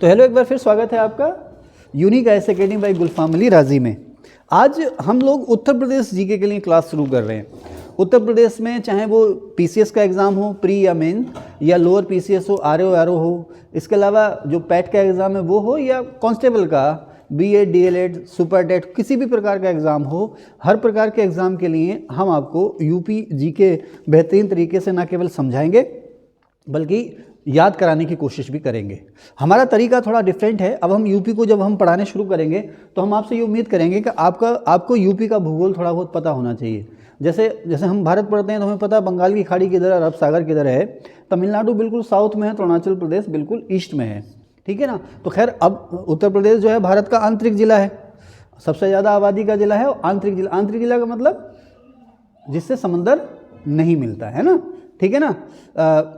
तो हेलो, एक बार फिर स्वागत है आपका यूनिक आईएएस एकेडमी बाई गुलफाम अली राजी में। आज हम लोग उत्तर प्रदेश जीके के लिए क्लास शुरू कर रहे हैं। उत्तर प्रदेश में चाहे वो पीसीएस का एग्ज़ाम हो, प्री या मेन, या लोअर पीसीएस हो, आरओ हो, इसके अलावा जो पैट का एग्ज़ाम है वो हो, या कांस्टेबल का, बीएड, डीएलएड, सुपर टेट, किसी भी प्रकार का एग्ज़ाम हो, हर प्रकार के एग्ज़ाम के लिए हम आपको यूपी जीके बेहतरीन तरीके से न केवल समझाएंगे बल्कि याद कराने की कोशिश भी करेंगे। हमारा तरीका थोड़ा डिफरेंट है। अब हम यूपी को जब हम पढ़ाने शुरू करेंगे तो हम आपसे ये उम्मीद करेंगे कि आपको यूपी का भूगोल थोड़ा बहुत पता होना चाहिए। जैसे हम भारत पढ़ते हैं तो हमें पता है बंगाल की खाड़ी किधर, अरब सागर किधर है, तमिलनाडु बिल्कुल साउथ में है, तो अरुणाचल प्रदेश बिल्कुल ईस्ट में है, ठीक है ना। तो खैर, अब उत्तर प्रदेश जो है भारत का आंतरिक जिला है, सबसे ज़्यादा आबादी का जिला है, और आंतरिक जिला का मतलब जिससे समंदर नहीं मिलता है ना, ठीक है ना।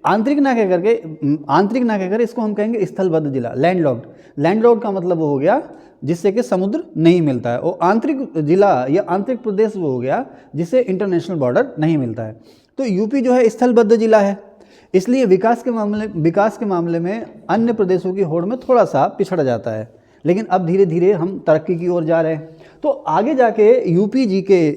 आंतरिक ना कहकर इसको हम कहेंगे स्थलबद्ध जिला, लैंडलॉक्ड का मतलब वो हो गया जिससे कि समुद्र नहीं मिलता है, और आंतरिक जिला या आंतरिक प्रदेश वो हो गया जिससे इंटरनेशनल बॉर्डर नहीं मिलता है। तो यूपी जो है स्थलबद्ध जिला है, इसलिए विकास के मामले में अन्य प्रदेशों की होड़ में थोड़ा सा पिछड़ जाता है, लेकिन अब धीरे धीरे हम तरक्की की ओर जा रहे हैं। तो आगे जाके यूपी जीके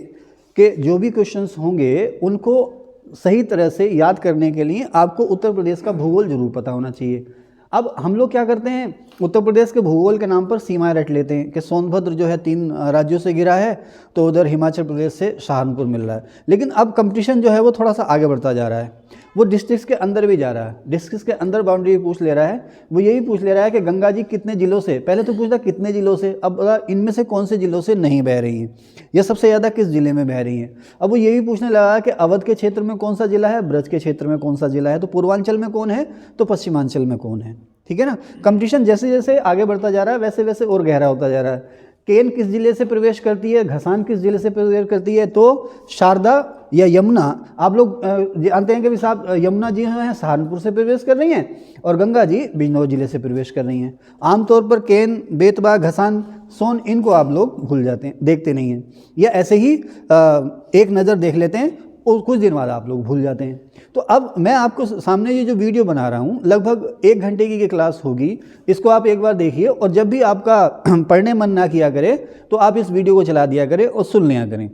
के जो भी क्वेश्चंस होंगे उनको सही तरह से याद करने के लिए आपको उत्तर प्रदेश का भूगोल जरूर पता होना चाहिए। अब हम लोग क्या करते हैं, उत्तर प्रदेश के भूगोल के नाम पर सीमाएं रट लेते हैं कि सोनभद्र जो है 3 राज्यों से घिरा है, तो उधर हिमाचल प्रदेश से सहारनपुर मिल रहा है। लेकिन अब कंपटीशन जो है वो थोड़ा सा आगे बढ़ता जा रहा है, वो डिस्ट्रिक्ट्स के अंदर भी जा रहा है, डिस्ट्रिक्ट्स के अंदर बाउंड्री पूछ ले रहा है। वो यही पूछ ले रहा है कि गंगा जी कितने जिलों से, पहले तो पूछता कितने जिलों से, अब इनमें से कौन से जिलों से नहीं बह रही हैं, या सबसे ज़्यादा किस जिले में बह रही हैं। अब वो यही पूछने लगा कि अवध के क्षेत्र में कौन सा जिला है, ब्रज के क्षेत्र में कौन सा जिला है, तो पूर्वांचल में कौन है, तो पश्चिमांचल में कौन है, ठीक है ना। कंपटीशन जैसे जैसे आगे बढ़ता जा रहा है वैसे वैसे और गहरा होता जा रहा है। केन किस जिले से प्रवेश करती है, घसान किस जिले से प्रवेश करती है, तो शारदा या यमुना, आप लोग जानते हैं कि साहब यमुना जी हैं सहारनपुर से प्रवेश कर रही हैं, और गंगा जी बिजनौर जिले से प्रवेश कर रही हैं। आमतौर पर केन, बेतवा, घसान, सोन, इनको आप लोग भूल जाते हैं, देखते नहीं हैं, या ऐसे ही एक नज़र देख लेते हैं और कुछ दिन बाद आप लोग भूल जाते हैं। तो अब मैं आपको सामने ये जो वीडियो बना रहा हूँ, लगभग 1 घंटे की क्लास होगी, इसको आप एक बार देखिए, और जब भी आपका पढ़ने मन ना किया करे तो आप इस वीडियो को चला दिया करें और सुन लिया करें,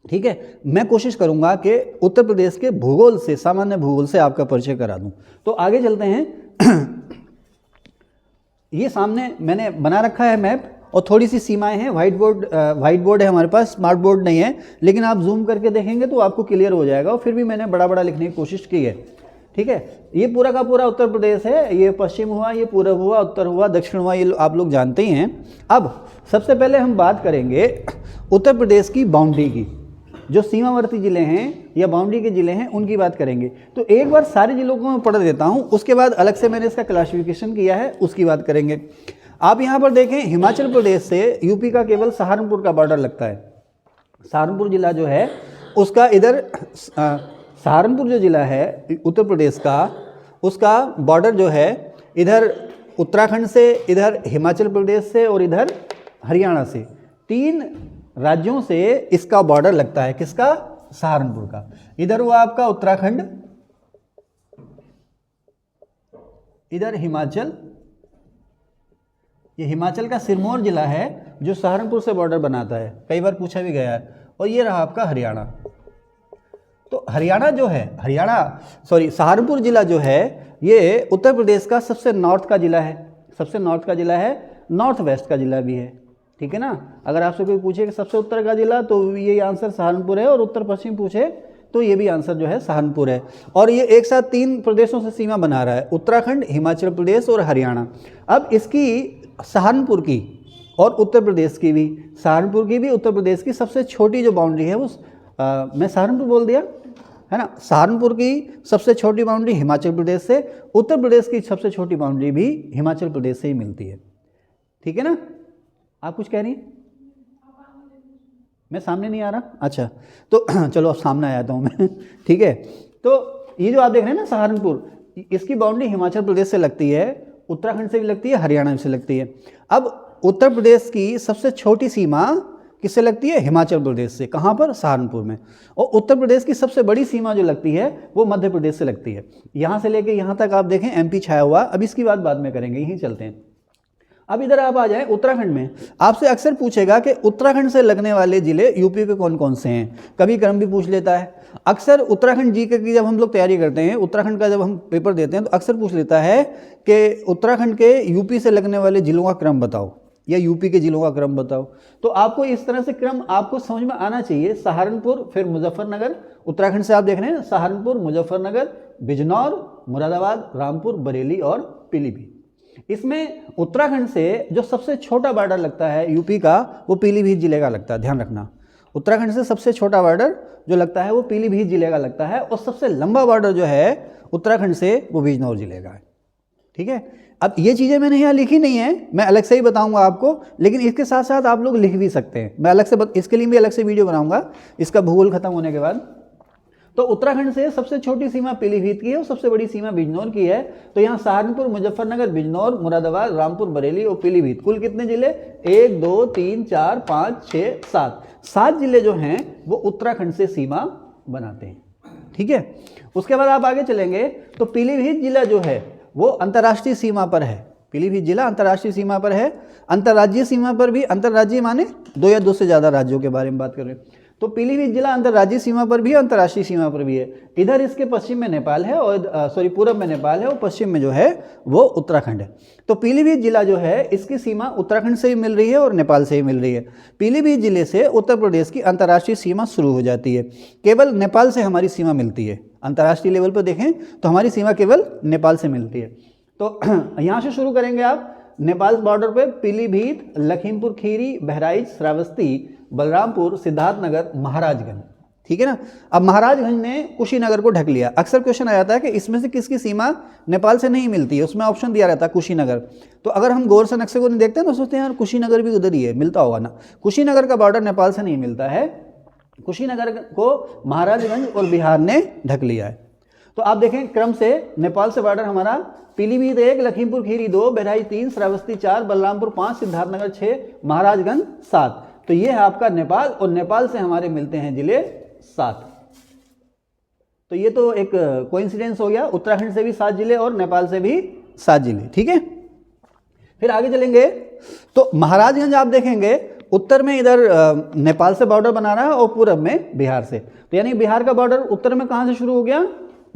ठीक है। मैं कोशिश करूंगा कि उत्तर प्रदेश के भूगोल से, सामान्य भूगोल से आपका परिचय करा दूं। तो आगे चलते हैं। ये सामने मैंने बना रखा है मैप, और थोड़ी सी सीमाएं हैं। व्हाइट बोर्ड है हमारे पास, स्मार्ट बोर्ड नहीं है, लेकिन आप जूम करके देखेंगे तो आपको क्लियर हो जाएगा, और फिर भी मैंने बड़ा बड़ा लिखने की कोशिश की है, ठीक है। ये पूरा का पूरा उत्तर प्रदेश है, ये पश्चिम हुआ, ये पूर्व हुआ, उत्तर हुआ, दक्षिण हुआ, ये आप लोग जानते ही हैं। अब सबसे पहले हम बात करेंगे उत्तर प्रदेश की बाउंड्री की, जो सीमावर्ती जिले हैं या बाउंड्री के जिले हैं उनकी बात करेंगे। तो एक बार सारे जिलों को मैं पढ़ देता हूं, उसके बाद अलग से मैंने इसका क्लासिफिकेशन किया है, उसकी बात करेंगे। आप यहां पर देखें, हिमाचल प्रदेश से यूपी का केवल सहारनपुर का बॉर्डर लगता है। सहारनपुर जिला जो है उसका इधर, सहारनपुर जो जिला है उत्तर प्रदेश का, उसका बॉर्डर जो है इधर उत्तराखंड से, इधर हिमाचल प्रदेश से, और इधर हरियाणा से, 3 राज्यों से इसका बॉर्डर लगता है। किसका? सहारनपुर का। इधर हुआ आपका उत्तराखंड, इधर हिमाचल, ये हिमाचल का सिरमौर जिला है जो सहारनपुर से बॉर्डर बनाता है, कई बार पूछा भी गया है। और ये रहा आपका हरियाणा। तो हरियाणा जो है, सहारनपुर जिला जो है ये उत्तर प्रदेश का सबसे नॉर्थ का जिला है, सबसे नॉर्थ का जिला है, नॉर्थ वेस्ट का जिला भी है, ठीक है ना। अगर आपसे कोई पूछे कि सबसे उत्तर का जिला, तो ये आंसर सहारनपुर है, और उत्तर पश्चिम पूछे तो ये भी आंसर जो है सहारनपुर है। और ये एक साथ 3 प्रदेशों से सीमा बना रहा है, उत्तराखंड, हिमाचल प्रदेश और हरियाणा। अब इसकी सहारनपुर की और उत्तर प्रदेश की भी, सहारनपुर की भी उत्तर प्रदेश की सबसे छोटी जो बाउंड्री है वो, मैं सहारनपुर बोल दिया है ना, सहारनपुर की सबसे छोटी बाउंड्री हिमाचल प्रदेश से, उत्तर प्रदेश की सबसे छोटी बाउंड्री भी हिमाचल प्रदेश से ही मिलती है, ठीक है ना। आप कुछ कह रही हैं? मैं सामने नहीं आ रहा? अच्छा, तो चलो अब सामने आ जाता हूँ मैं, ठीक है। तो ये जो आप देख रहे हैं ना सहारनपुर, इसकी बाउंड्री हिमाचल प्रदेश से लगती है, उत्तराखंड से भी लगती है, हरियाणा से लगती है। अब उत्तर प्रदेश की सबसे छोटी सीमा किससे लगती है? हिमाचल प्रदेश से। कहाँ पर? सहारनपुर में। और उत्तर प्रदेश की सबसे बड़ी सीमा जो लगती है वो मध्य प्रदेश से लगती है। यहाँ से लेके यहाँ तक आप देखें एमपी छाया हुआ। अब इसकी बात बाद में करेंगे, यहीं चलते हैं। अब इधर आप आ जाएं उत्तराखंड में। आपसे अक्सर पूछेगा कि उत्तराखंड से लगने वाले जिले यूपी के कौन कौन से हैं, कभी क्रम भी पूछ लेता है। अक्सर उत्तराखंड जीके की जब हम लोग तैयारी करते हैं, उत्तराखंड का जब हम पेपर देते हैं तो अक्सर पूछ लेता है कि उत्तराखंड के यूपी से लगने वाले जिलों का क्रम बताओ या यूपी के जिलों का क्रम बताओ। तो आपको इस तरह से क्रम आपको समझ में आना चाहिए। सहारनपुर, फिर मुजफ्फरनगर, उत्तराखंड से आप देख रहे हैं सहारनपुर, मुजफ्फरनगर, बिजनौर, मुरादाबाद, रामपुर, बरेली और पीलीभीत। इसमें उत्तराखंड से जो सबसे छोटा बॉर्डर लगता है यूपी का वो पीलीभीत जिले का लगता है, ध्यान रखना। उत्तराखंड से सबसे छोटा बॉर्डर जो लगता है वो पीलीभीत जिले का लगता है, और सबसे लंबा बॉर्डर जो है उत्तराखंड से वो बिजनौर जिले का है। ठीक है, अब ये चीज़ें मैंने यहाँ लिखी नहीं है, मैं अलग से ही बताऊंगा आपको, लेकिन इसके साथ साथ आप लोग लिख भी सकते हैं। मैं अलग से इसके लिए भी अलग से वीडियो बनाऊंगा इसका भूगोल खत्म होने के बाद। तो उत्तराखंड से सबसे छोटी सीमा पीलीभीत की है और सबसे बड़ी सीमा बिजनौर की है। तो यहाँ सहारनपुर, मुजफ्फरनगर, बिजनौर, मुरादाबाद, रामपुर, बरेली और पीलीभीत, कुल कितने जिले? 1 2 3 4 5 6 7 7 जिले जो हैं वो उत्तराखंड से सीमा बनाते हैं। ठीक है, उसके बाद आप आगे चलेंगे तो पीलीभीत जिला जो है वो अंतर्राष्ट्रीय सीमा पर है। पीलीभीत जिला अंतर्राष्ट्रीय सीमा पर है। अंतर्राज्यीय सीमा पर भी, अंतर्राज्यीय माने 2 या 2 से ज़्यादा राज्यों के बारे में बात कर रहे हैं। तो पीलीभीत जिला अंतर्राज्यीय सीमा पर भी है, अंतर्राष्ट्रीय सीमा पर भी है। इधर इसके पश्चिम में नेपाल है और पूर्व में नेपाल है और पश्चिम में जो है वो उत्तराखंड है। तो पीलीभीत जिला जो है इसकी सीमा उत्तराखंड से भी मिल रही है और नेपाल से भी मिल रही है। पीलीभीत जिले से उत्तर प्रदेश की अंतर्राष्ट्रीय सीमा शुरू हो जाती है। केवल नेपाल से हमारी सीमा मिलती है। अंतर्राष्ट्रीय लेवल पर देखें तो हमारी सीमा केवल नेपाल से मिलती है। तो यहाँ से शुरू करेंगे आप नेपाल बॉर्डर पे पीलीभीत, लखीमपुर खीरी, बहराइच, श्रावस्ती, बलरामपुर, सिद्धार्थनगर, महाराजगंज। ठीक है ना। अब महाराजगंज ने कुशीनगर को ढक लिया। अक्सर क्वेश्चन आ जाता है कि इसमें से किसकी सीमा नेपाल से नहीं मिलती है, उसमें ऑप्शन दिया रहता है कुशीनगर। तो अगर हम गौर से नक्शे को नहीं देखते हैं तो सोचते हैं यार कुशीनगर भी उधर ही है, मिलता होगा ना। कुशीनगर का बॉर्डर नेपाल से नहीं मिलता है, कुशीनगर को महाराजगंज और बिहार ने ढक लिया है। तो आप देखें क्रम से नेपाल से बॉर्डर हमारा पीलीभीत 1, लखीमपुर खीरी 2, बहराइच 3, श्रावस्ती 4, बलरामपुर 5, सिद्धार्थनगर 6, महाराजगंज 7। तो ये है आपका नेपाल, और नेपाल से हमारे मिलते हैं जिले 7। तो ये तो एक कोइंसिडेंस हो गया, उत्तराखंड से भी 7 जिले और नेपाल से भी 7 जिले। ठीक है, फिर आगे चलेंगे तो महाराजगंज आप देखेंगे उत्तर में इधर नेपाल से बॉर्डर बना रहा है और पूरब में बिहार से। तो यानी बिहार का बॉर्डर उत्तर में कहाँ से शुरू हो गया?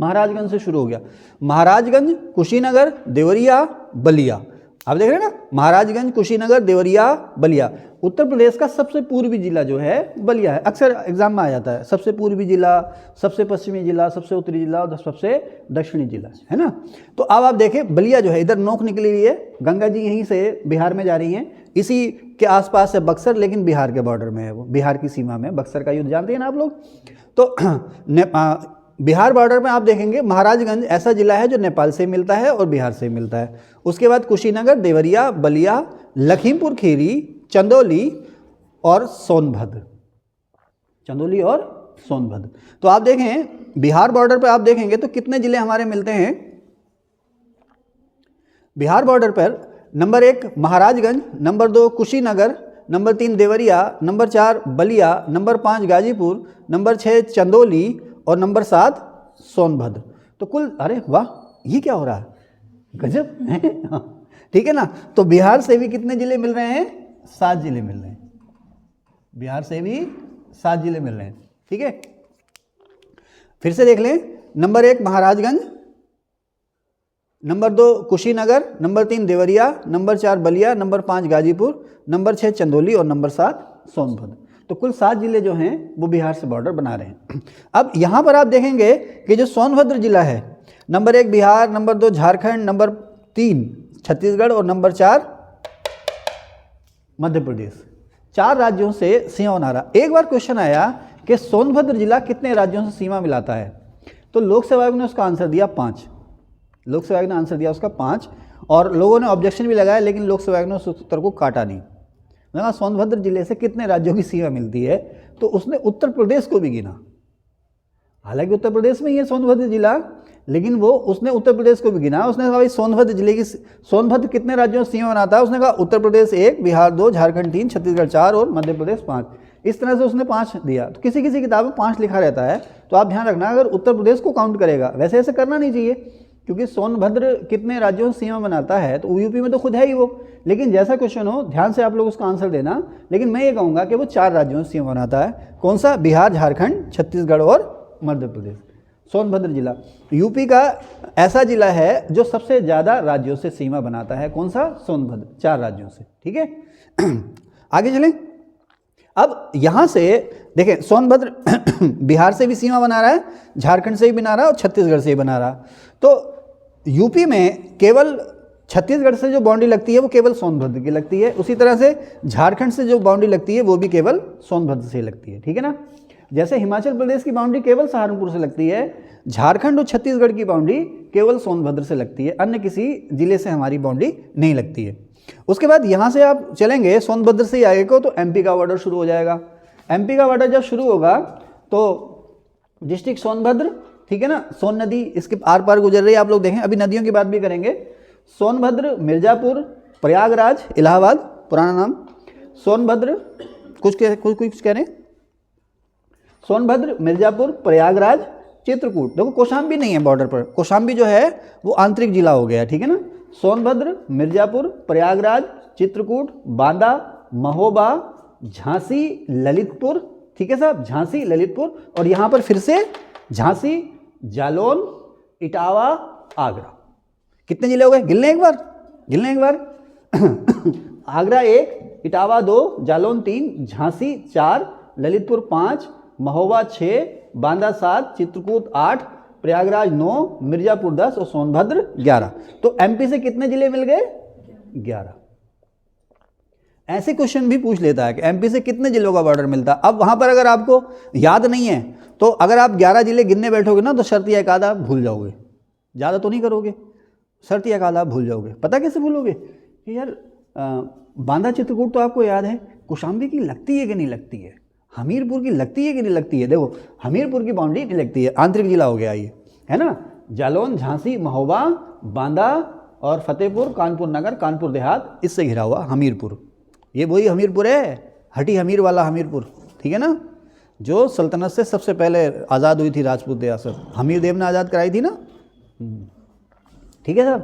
महाराजगंज से शुरू हो गया। महाराजगंज, कुशीनगर, देवरिया, बलिया। आप देख रहे हैं ना, महाराजगंज, कुशीनगर, देवरिया, बलिया। उत्तर प्रदेश का सबसे पूर्वी जिला जो है बलिया है। अक्सर एग्जाम में आ जाता है, सबसे पूर्वी जिला, सबसे पश्चिमी जिला, सबसे उत्तरी जिला और सबसे दक्षिणी जिला, है ना। तो अब आप देखें बलिया जो है इधर नोक निकली हुई है, गंगा जी यहीं से बिहार में जा रही हैं। इसी के आसपास है बक्सर, लेकिन बिहार के बॉर्डर में है वो, बिहार की सीमा में। बक्सर का युद्ध जानते हैं ना आप लोग। तो बिहार बॉर्डर में आप देखेंगे महाराजगंज ऐसा जिला है जो नेपाल से मिलता है और बिहार से मिलता है। उसके बाद कुशीनगर, देवरिया, बलिया, लखीमपुर खीरी, चंदौली और सोनभद्र। चंदौली और सोनभद्र। तो आप देखें बिहार बॉर्डर पर आप देखेंगे तो कितने जिले हमारे मिलते हैं बिहार बॉर्डर पर? Number 1 Maharajganj, number 2 Kushinagar, number 3 Deoria, number 4 Ballia, number 5 Ghazipur, number 6 Chandauli और नंबर 7 सोनभद्र। तो कुल, अरे वाह, ये क्या हो रहा है, गजब है। ठीक है ना। तो बिहार से भी कितने जिले मिल रहे हैं? 7 जिले मिल रहे हैं। बिहार से भी 7 जिले मिल रहे हैं। ठीक है, फिर से देख लें। Number 1 Maharajganj, number 2 Kushinagar, number 3 Deoria, number 4 Ballia, number 5 Ghazipur, number 6 Chandauli और नंबर 7 सोनभद्र। तो कुल 7 जिले जो हैं वो बिहार से बॉर्डर बना रहे हैं। अब यहाँ पर आप देखेंगे कि जो सोनभद्र जिला है, number 1 Bihar, number 2 Jharkhand, number 3 Chhattisgarh और नंबर 4 मध्य प्रदेश। 4 राज्यों से सीमा बना रहा। एक बार क्वेश्चन आया कि सोनभद्र जिला कितने राज्यों से सीमा मिलाता है, तो लोक सेवा आयोग ने उसका आंसर दिया 5। लोक सेवा आयोग ने आंसर दिया उसका 5, और लोगों ने ऑब्जेक्शन भी लगाया, लेकिन लोक सेवा आयोग ने उस उत्तर को काटा नहीं। ना सोनभद्र जिले से कितने राज्यों की सीमा मिलती है, तो उसने उत्तर प्रदेश को भी गिना। हालांकि उत्तर प्रदेश में ये सोनभद्र जिला, लेकिन वो उसने उत्तर प्रदेश को भी गिना। उसने कहा भाई सोनभद्र जिले की, सोनभद्र कितने राज्यों से सीमा बनाता है? उसने कहा उत्तर प्रदेश 1, बिहार 2, झारखंड 3, छत्तीसगढ़ 4 और मध्य प्रदेश 5। इस तरह से उसने 5 दिया। तो किसी किसी किताब में 5 लिखा रहता है, तो आप ध्यान रखना अगर उत्तर प्रदेश को काउंट करेगा, वैसे ऐसे करना नहीं चाहिए क्योंकि सोनभद्र कितने राज्यों से सीमा बनाता है, तो यूपी में तो खुद है ही वो। लेकिन जैसा क्वेश्चन हो ध्यान से आप लोग उसका आंसर देना। लेकिन मैं ये कहूँगा कि वो 4 राज्यों से सीमा बनाता है। कौन सा? बिहार, झारखंड, छत्तीसगढ़ और मध्य प्रदेश। सोनभद्र जिला यूपी का ऐसा जिला है जो सबसे ज़्यादा राज्यों से सीमा बनाता है। कौन सा? सोनभद्र, 4 राज्यों से। ठीक है, आगे चलें। अब यहाँ से देखें, सोनभद्र बिहार से भी सीमा बना रहा है, झारखंड से भी बना रहा है और छत्तीसगढ़ से भी बना रहा। तो यूपी में केवल छत्तीसगढ़ से जो बाउंड्री लगती है वो केवल सोनभद्र की लगती है। उसी तरह से झारखंड से जो बाउंड्री लगती है वो भी केवल सोनभद्र से लगती है। ठीक है ना। जैसे हिमाचल प्रदेश की बाउंड्री केवल सहारनपुर से लगती है, झारखंड और छत्तीसगढ़ की बाउंड्री केवल सोनभद्र से लगती है, अन्य किसी जिले से हमारी बाउंड्री नहीं लगती है। उसके बाद यहाँ से आप चलेंगे सोनभद्र से आगे को तो एमपी का बॉर्डर शुरू हो जाएगा। एमपी का बॉर्डर जब शुरू होगा तो डिस्ट्रिक्ट सोनभद्र, ठीक है ना, सोन नदी इसके आर पार गुजर रही है। आप लोग देखें, अभी नदियों की बात भी करेंगे। सोनभद्र, मिर्जापुर, प्रयागराज, इलाहाबाद पुराना नाम, सोनभद्र कुछ कह रहे हैं, सोनभद्र, मिर्जापुर, प्रयागराज, चित्रकूट। देखो कौशाम्बी नहीं है बॉर्डर पर, कौशाम्बी जो है वो आंतरिक जिला हो गया। ठीक है ना। सोनभद्र, मिर्जापुर, प्रयागराज, चित्रकूट, बांदा, महोबा, झांसी, ललितपुर। ठीक है साहब, झांसी, ललितपुर, और यहाँ पर फिर से झांसी, जालौन, इटावा, आगरा। कितने जिले हो गए? गिन लें एक बार। आगरा 1, इटावा 2, जालौन 3, झांसी 4, ललितपुर 5, महोबा 6, बांदा 7, चित्रकूट 8, प्रयागराज 9, मिर्जापुर 10 और सोनभद्र 11। तो एमपी से कितने जिले मिल गए? 11। ऐसे क्वेश्चन भी पूछ लेता है कि एमपी से कितने जिलों का बॉर्डर मिलता है। अब वहां पर अगर आपको याद नहीं है तो अगर आप 11 जिले गिनने बैठोगे ना तो शर्त या एक आधा भूल जाओगे, ज़्यादा तो नहीं करोगे, शर्त या एक आधा भूल जाओगे। पता कैसे भूलोगे कि यार बांदा चित्रकूट तो आपको याद है, कौशाम्बी की लगती है कि नहीं लगती है, हमीरपुर की लगती है कि नहीं लगती है। देखो हमीरपुर की बाउंड्री नहीं लगती है, आंतरिक जिला हो गया ये, है ना। जालौन, झांसी, महोबा, बांदा और फतेहपुर, कानपुर नगर, कानपुर देहात, इससे घिरा हुआ हमीरपुर। ये वही हमीरपुर है, हटी हमीर वाला हमीरपुर। ठीक है ना, जो सल्तनत से सबसे पहले आज़ाद हुई थी राजपूत रियासत, हमीर देव ने आज़ाद कराई थी ना। ठीक है साहब।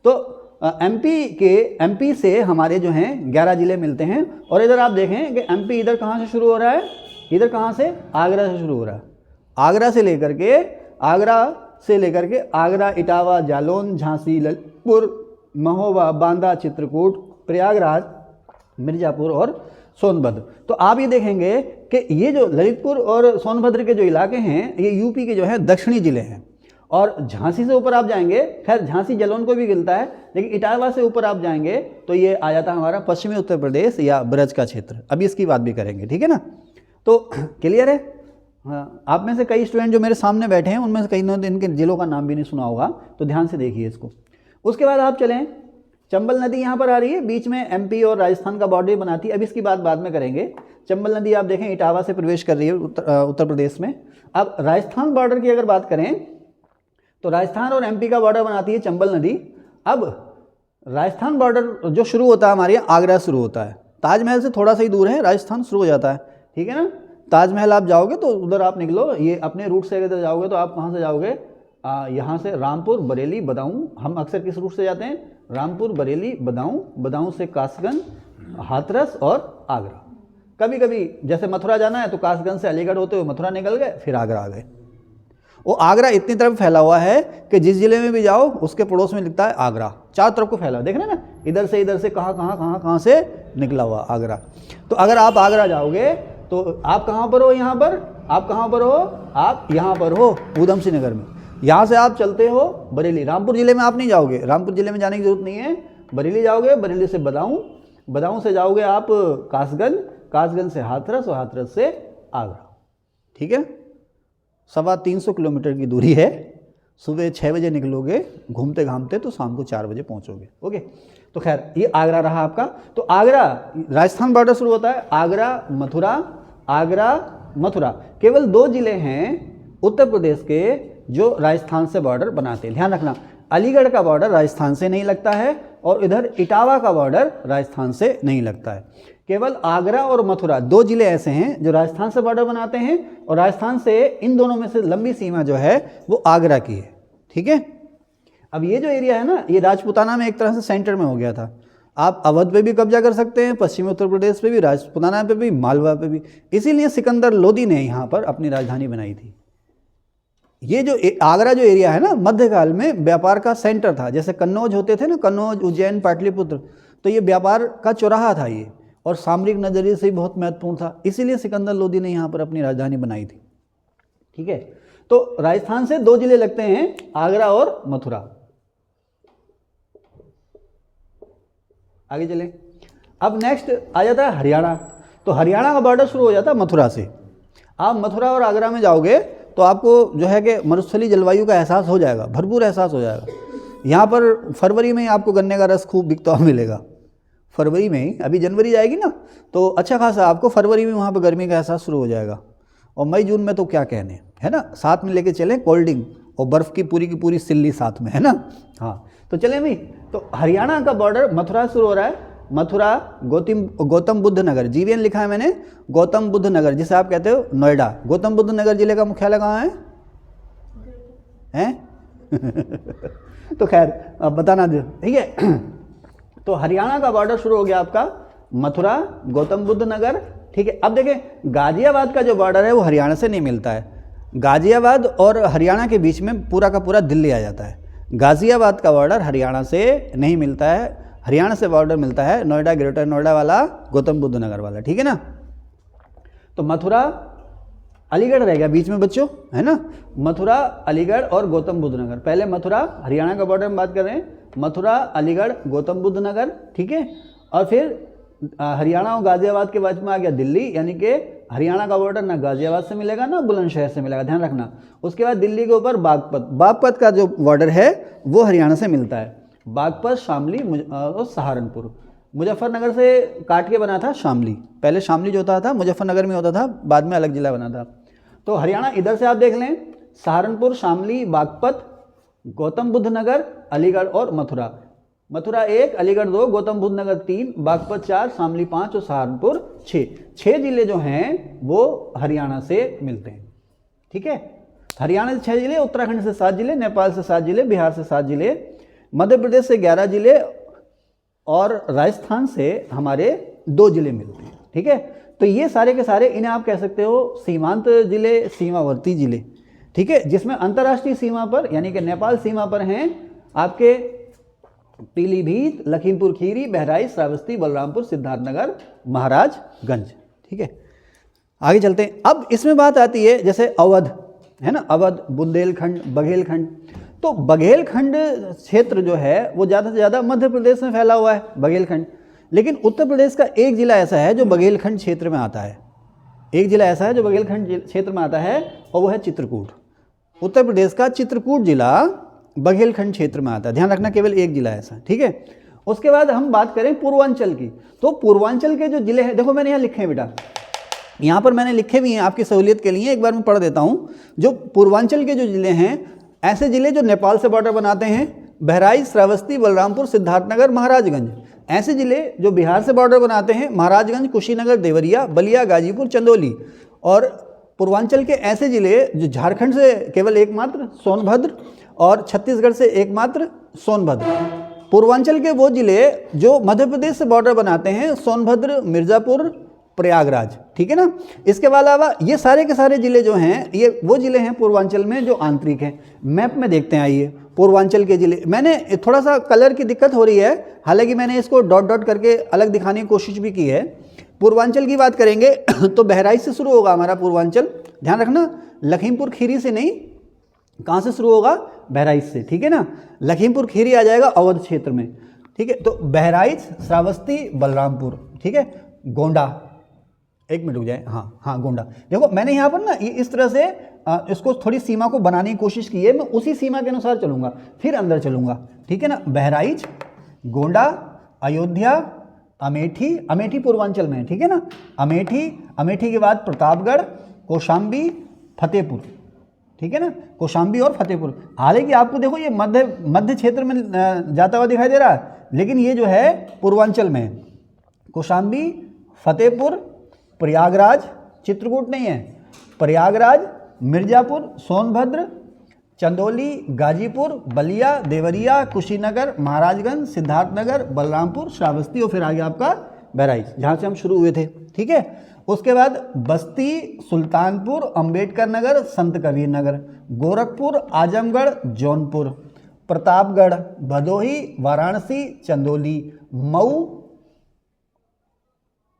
तो एमपी से हमारे जो हैं 11 जिले मिलते हैं। और इधर आप देखें कि एमपी इधर कहाँ से शुरू हो रहा है? इधर कहाँ से? आगरा से शुरू हो रहा है। आगरा से लेकर के आगरा, इटावा, जालौन, झांसी, ललितपुर, महोबा, बांदा, चित्रकूट, प्रयागराज, मिर्जापुर और सोनभद्र। तो आप ये देखेंगे कि ये जो ललितपुर और सोनभद्र के जो इलाके हैं ये यूपी के जो है दक्षिणी जिले हैं। और झांसी से ऊपर आप जाएंगे, खैर झांसी जालौन को भी गिनता है, लेकिन इटावा से ऊपर आप जाएंगे तो ये आ जाता है हमारा पश्चिमी उत्तर प्रदेश या ब्रज का क्षेत्र। अभी इसकी बात भी करेंगे। ठीक है ना। तो क्लियर है। हाँ, आप में से कई स्टूडेंट जो मेरे सामने बैठे हैं उनमें से कई ने इनके जिलों का नाम भी नहीं सुना होगा, तो ध्यान से देखिए इसको। उसके बाद आप चलें, चंबल नदी यहाँ पर आ रही है, बीच में एमपी और राजस्थान का बॉर्डर बनाती है। अब इसकी बात बाद में करेंगे। चंबल नदी आप देखें इटावा से प्रवेश कर रही है उत्तर प्रदेश में। अब राजस्थान बॉर्डर की अगर बात करें तो राजस्थान और एमपी का बॉर्डर बनाती है चंबल नदी। अब राजस्थान बॉर्डर जो शुरू होता है हमारे यहाँ आगरा शुरू होता है, ताजमहल से थोड़ा सा ही दूर है, राजस्थान शुरू हो जाता है। ठीक है ना। ताजमहल आप जाओगे तो उधर आप निकलो, ये अपने रूट से अगर जाओगे तो आप कहाँ से जाओगे? यहाँ से रामपुर, बरेली, बदाऊं। हम अक्सर किस रूट से जाते हैं? रामपुर, बरेली, बदाऊं, बदाऊं से कासगंज, हाथरस और आगरा। कभी कभी जैसे मथुरा जाना है तो कासगंज से अलीगढ़ होते हुए मथुरा निकल गए, फिर आगरा आ गए। वो आगरा इतनी तरफ फैला हुआ है कि जिस जिले में भी जाओ उसके पड़ोस में लिखता है आगरा, चारों तरफ को फैला हुआ। देख रहे हैं ना, इधर से कहाँ से निकला हुआ आगरा। तो अगर आप आगरा जाओगे तो आप कहाँ पर हो? यहाँ पर आप कहाँ पर हो? आप यहाँ पर हो, ऊधम सिंह नगर में। यहाँ से आप चलते हो बरेली, रामपुर जिले में आप नहीं जाओगे, रामपुर जिले में जाने की जरूरत नहीं है, बरेली जाओगे, बरेली से बदाऊं, बदाऊं से जाओगे आप कासगंज, कासगंज से हाथरस और हाथरस से आगरा। ठीक है, 350 किलोमीटर की दूरी है। सुबह 6 बजे निकलोगे, घूमते घामते तो शाम को 4 बजे पहुंचोगे। ओके, तो खैर ये आगरा रहा आपका। तो आगरा राजस्थान बॉर्डर शुरू होता है, आगरा मथुरा, आगरा मथुरा। केवल 2 जिले हैं उत्तर प्रदेश के जो राजस्थान से बॉर्डर बनाते हैं। ध्यान रखना, अलीगढ़ का बॉर्डर राजस्थान से नहीं लगता है और इधर इटावा का बॉर्डर राजस्थान से नहीं लगता है। केवल आगरा और मथुरा 2 जिले ऐसे हैं जो राजस्थान से बॉर्डर बनाते हैं और राजस्थान से इन दोनों में से लंबी सीमा जो है वो आगरा की है। ठीक है, अब ये जो एरिया है ना, ये राजपूताना में एक तरह से सेंटर में हो गया था। आप अवध पे भी कब्जा कर सकते हैं, पश्चिमी उत्तर प्रदेश पे भी, राजपूताना पे भी, मालवा पे भी। इसीलिए सिकंदर लोदी ने यहाँ पर अपनी राजधानी बनाई थी। ये जो आगरा जो एरिया है ना, मध्यकाल में व्यापार का सेंटर था। जैसे कन्नौज होते थे ना, कन्नौज, उज्जैन, पाटलिपुत्र, तो ये व्यापार का चौराहा था ये, और सामरिक नजरिए से भी बहुत महत्वपूर्ण था। इसीलिए सिकंदर लोदी ने यहाँ पर अपनी राजधानी बनाई थी। ठीक है, तो राजस्थान से 2 जिले लगते हैं, आगरा और मथुरा। आगे चले, अब नेक्स्ट आ जाता है हरियाणा। तो हरियाणा का बॉर्डर शुरू हो जाता है मथुरा से। आप मथुरा और आगरा में जाओगे तो आपको जो है कि मरुस्थलीय जलवायु का एहसास हो जाएगा, भरपूर एहसास हो जाएगा। यहाँ पर फरवरी में ही आपको गन्ने का रस खूब बिकता हुआ मिलेगा, फरवरी में ही। अभी जनवरी जाएगी ना, तो अच्छा खासा आपको फरवरी में वहाँ पर गर्मी का एहसास शुरू हो जाएगा। और मई जून में तो क्या कहने, है ना। साथ में लेके चलें कोल्ड ड्रिंक और बर्फ़ की पूरी सिल्ली साथ में, है ना। हाँ, तो चलें भाई, तो हरियाणा का बॉर्डर मथुरा शुरू हो रहा है। मथुरा, गौतम बुद्ध नगर, जीवीएन लिखा है मैंने, गौतम बुद्ध नगर, जिसे आप कहते हो नोएडा। गौतम बुद्ध नगर जिले का मुख्यालय कहाँ है, हैं? तो खैर अब बताना दो, ठीक है। तो हरियाणा का बॉर्डर शुरू हो गया आपका मथुरा, गौतम बुद्ध नगर। ठीक है, अब देखें गाजियाबाद का जो बॉर्डर है वो हरियाणा से नहीं मिलता है। गाजियाबाद और हरियाणा के बीच में पूरा का पूरा दिल्ली आ जाता है। गाजियाबाद का बॉर्डर हरियाणा से नहीं मिलता है। हरियाणा से बॉर्डर मिलता है नोएडा, ग्रेटर नोएडा वाला, गौतम बुद्ध नगर वाला। ठीक है ना। तो मथुरा, अलीगढ़ रह गया बीच में बच्चों, है ना। मथुरा, अलीगढ़ और गौतम बुद्ध नगर। पहले मथुरा, हरियाणा का बॉर्डर में बात कर रहे हैं, मथुरा, अलीगढ़, गौतम बुद्ध नगर। ठीक है, और फिर हरियाणा और गाजियाबाद के बीच में आ गया दिल्ली, यानी कि हरियाणा का बॉर्डर ना गाजियाबाद से मिलेगा ना बुलंदशहर से मिलेगा, ध्यान रखना। उसके बाद दिल्ली के ऊपर बागपत, बागपत का जो बॉर्डर है वो हरियाणा से मिलता है। बागपत, शामली और सहारनपुर। मुजफ्फरनगर से काट के बना था शामली, पहले शामली जो होता था मुजफ्फरनगर में होता था, बाद में अलग जिला बना था। तो हरियाणा इधर से आप देख लें, सहारनपुर, शामली, बागपत, गौतम बुद्ध नगर, अलीगढ़ और मथुरा। मथुरा 1, अलीगढ़ 2, गौतम बुद्ध नगर 3, बागपत 4, शामली 5 और सहारनपुर 6। 6 जिले जो हैं वो हरियाणा से मिलते हैं। ठीक है, हरियाणा से 6 जिले, उत्तराखंड से 7 जिले, नेपाल से 7 जिले, बिहार से 7 जिले, मध्य प्रदेश से 11 जिले और राजस्थान से हमारे 2 जिले मिलते हैं। ठीक है, तो ये सारे के सारे, इन्हें आप कह सकते हो सीमांत जिले, सीमावर्ती जिले। ठीक है, जिसमें अंतर्राष्ट्रीय सीमा पर यानी कि नेपाल सीमा पर हैं आपके पीलीभीत, लखीमपुर खीरी, बहराइच, श्रावस्ती, बलरामपुर, सिद्धार्थनगर, महाराजगंज। ठीक है, आगे चलते हैं। अब इसमें बात आती है जैसे अवध है ना, अवध, बुंदेलखंड, बघेलखंड। तो बघेलखंड क्षेत्र जो है वो ज़्यादा से ज़्यादा मध्य प्रदेश में फैला हुआ है, बघेलखंड। लेकिन उत्तर प्रदेश का एक जिला ऐसा है जो बघेलखंड क्षेत्र में आता है, एक जिला ऐसा है जो बघेलखंड क्षेत्र में आता है, और वो है चित्रकूट। उत्तर प्रदेश का चित्रकूट जिला बघेलखंड क्षेत्र में आता है, ध्यान रखना, केवल एक जिला ऐसा। ठीक है, उसके बाद हम बात करें पूर्वांचल की। तो पूर्वांचल के जो जिले हैं, देखो मैंने यहाँ लिखे हैं बेटा, यहाँ पर मैंने लिखे भी हैं आपकी सहूलियत के लिए, एक बार मैं पढ़ देता हूँ। जो पूर्वांचल के जो जिले हैं, ऐसे जिले जो नेपाल से बॉर्डर बनाते हैं, बहराइच, श्रावस्ती, बलरामपुर, सिद्धार्थनगर, महाराजगंज। ऐसे जिले जो बिहार से बॉर्डर बनाते हैं, महाराजगंज, कुशीनगर, देवरिया, बलिया, गाजीपुर, चंदौली। और पूर्वांचल के ऐसे जिले जो झारखंड से केवल एकमात्र सोनभद्र और छत्तीसगढ़ से एकमात्र सोनभद्र। पूर्वांचल के वो जिले जो मध्य प्रदेश से बॉर्डर बनाते हैं, सोनभद्र, मिर्ज़ापुर, प्रयागराज। ठीक है ना। इसके अलावा ये सारे के सारे जिले जो हैं, ये वो जिले हैं पूर्वांचल में जो आंतरिक हैं। मैप में देखते हैं, आइए पूर्वांचल के जिले। मैंने थोड़ा सा कलर की दिक्कत हो रही है, हालांकि मैंने इसको डॉट डॉट करके अलग दिखाने की कोशिश भी की है। पूर्वांचल की बात करेंगे तो बहराइच से शुरू होगा हमारा पूर्वांचल, ध्यान रखना, लखीमपुर खीरी से नहीं, कहाँ से शुरू होगा, बहराइच से। ठीक है ना, लखीमपुर खीरी आ जाएगा अवध क्षेत्र में। ठीक है, तो बहराइच, श्रावस्ती, बलरामपुर, ठीक है, गोंडा, एक मिनट रुक जाए, हाँ गोंडा। देखो मैंने यहाँ पर ना इस तरह से इसको थोड़ी सीमा को बनाने की कोशिश की है, मैं उसी सीमा के अनुसार चलूंगा, फिर अंदर चलूंगा। ठीक है ना, बहराइच, गोंडा, अयोध्या, अमेठी, अमेठी पूर्वांचल में है। ठीक है ना, अमेठी, अमेठी के बाद प्रतापगढ़, कौशाम्बी, फतेहपुर। ठीक है ना, कौशाम्बी और फतेहपुर। हालांकि आपको देखो ये मध्य क्षेत्र में जाता हुआ दिखाई दे रहा है, लेकिन ये जो है पूर्वांचल में है। कौशाम्बी, फतेहपुर, प्रयागराज, चित्रकूट नहीं है, प्रयागराज, मिर्ज़ापुर, सोनभद्र, चंदौली, गाजीपुर, बलिया, देवरिया, कुशीनगर, महाराजगंज, सिद्धार्थनगर, बलरामपुर, श्रावस्ती और फिर आगे आपका बहराइच, जहाँ से हम शुरू हुए थे। ठीक है, उसके बाद बस्ती, सुल्तानपुर, अंबेडकर नगर, संत कबीर नगर, गोरखपुर, आजमगढ़, जौनपुर, प्रतापगढ़, भदोही, वाराणसी, चंदौली, मऊ